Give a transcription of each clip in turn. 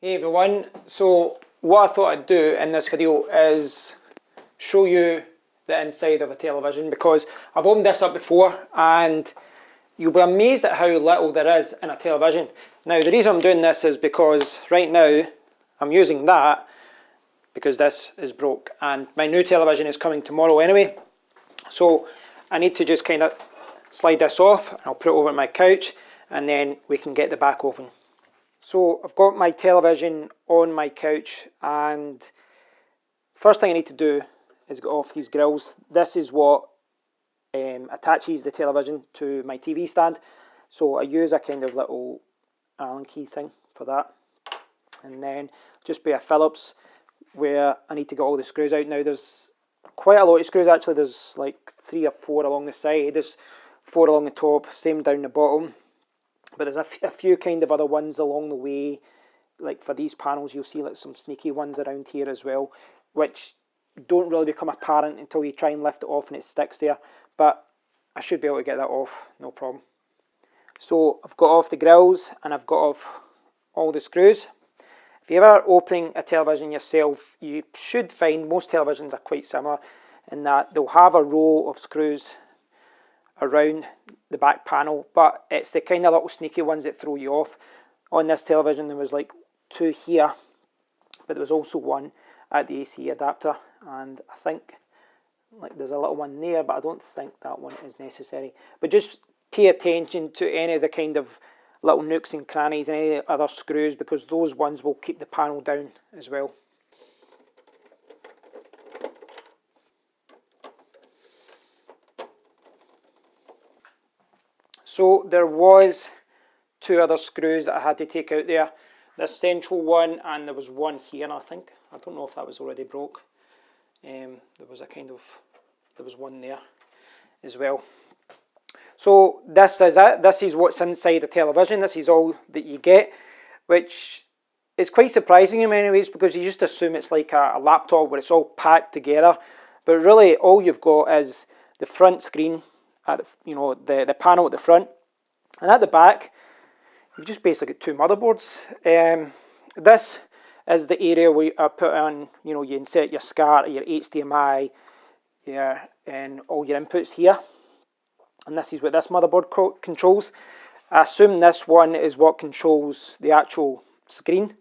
Hey everyone, so what I thought I'd do in this video is show you the inside of a television, because I've opened this up before and you'll be amazed at how little there is in a television. Now the reason I'm doing this is because right now I'm using that because this is broke and my new television is coming tomorrow anyway. So I need to just kind of slide this off and I'll put it over my couch and then we can get the back open. So I've got my television on my couch, and first thing I need to do is get off these grills. This is what attaches the television to my TV stand. So I use a kind of little Allen key thing for that. And then just be a Phillips where I need to get all the screws out. Now there's quite a lot of screws actually. There's like 3 or 4 along the side. There's 4 along the top, same down the bottom. But there's a few kind of other ones along the way, like for these panels you'll see like some sneaky ones around here as well, which don't really become apparent until you try and lift it off and it sticks there, but I should be able to get that off, no problem. So I've got off the grills and I've got off all the screws. If you're ever opening a television yourself, you should find most televisions are quite similar in that they'll have a row of screws around the back panel, but it's the kind of little sneaky ones that throw you off. On this television there was like 2 here, but there was also 1 at the AC adapter, and I think like there's a little one there, but I don't think that one is necessary. But just pay attention to any of the kind of little nooks and crannies and any other screws, because those ones will keep the panel down as well. So there was 2 other screws that I had to take out there. This central one, and there was 1 here, I think. I don't know if that was already broke. There was 1 there as well. So this is it. This is what's inside the television. This is all that you get, which is quite surprising in many ways, because you just assume it's like a laptop where it's all packed together. But really all you've got is the front screen, at the panel at the front, and at the back you've just basically got 2 motherboards. This is the area where I put on, you insert your SCART, your HDMI, and all your inputs here, and this is what this motherboard controls. I assume this one is what controls the actual screen,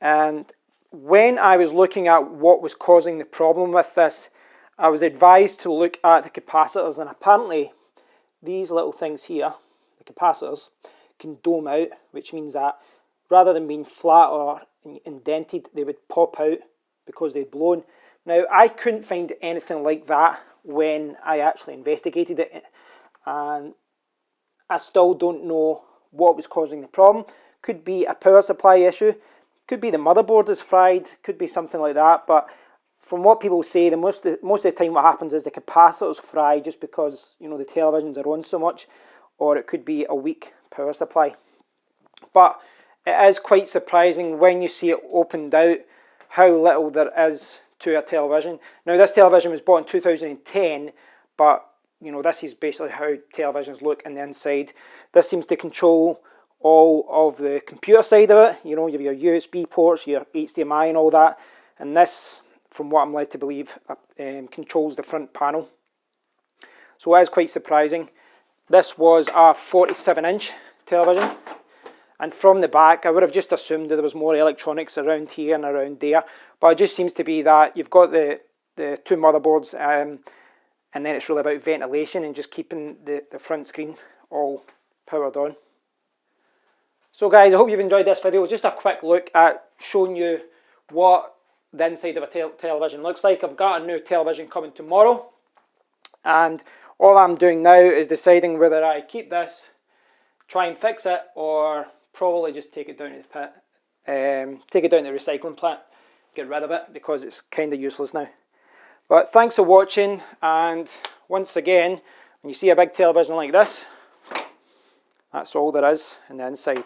and when I was looking at what was causing the problem with this, I was advised to look at the capacitors, and apparently these little things here, the capacitors, can dome out, which means that rather than being flat or indented, they would pop out because they'd blown. Now I couldn't find anything like that when I actually investigated it, and I still don't know what was causing the problem. Could be a power supply issue, could be the motherboard is fried, could be something like that, but from what people say, most of the time what happens is the capacitors fry just because the televisions are on so much, or it could be a weak power supply. But it is quite surprising when you see it opened out how little there is to a television. Now this television was bought in 2010, but this is basically how televisions look in the inside. This seems to control all of the computer side of it. You have your USB ports, your HDMI and all that, and this, from what I'm led to believe, controls the front panel. So it is quite surprising. This was a 47-inch television, and from the back I would have just assumed that there was more electronics around here and around there, but it just seems to be that you've got the 2 motherboards, and then it's really about ventilation and just keeping the front screen all powered on. So guys, I hope you've enjoyed this video. It was just a quick look at showing you what the inside of a television looks like. I've got a new television coming tomorrow, and all I'm doing now is deciding whether I keep this, try and fix it, or probably just take it down to the pit, take it down to the recycling plant, get rid of it, because it's kind of useless now. But thanks for watching, and once again, when you see a big television like this, that's all there is in the inside.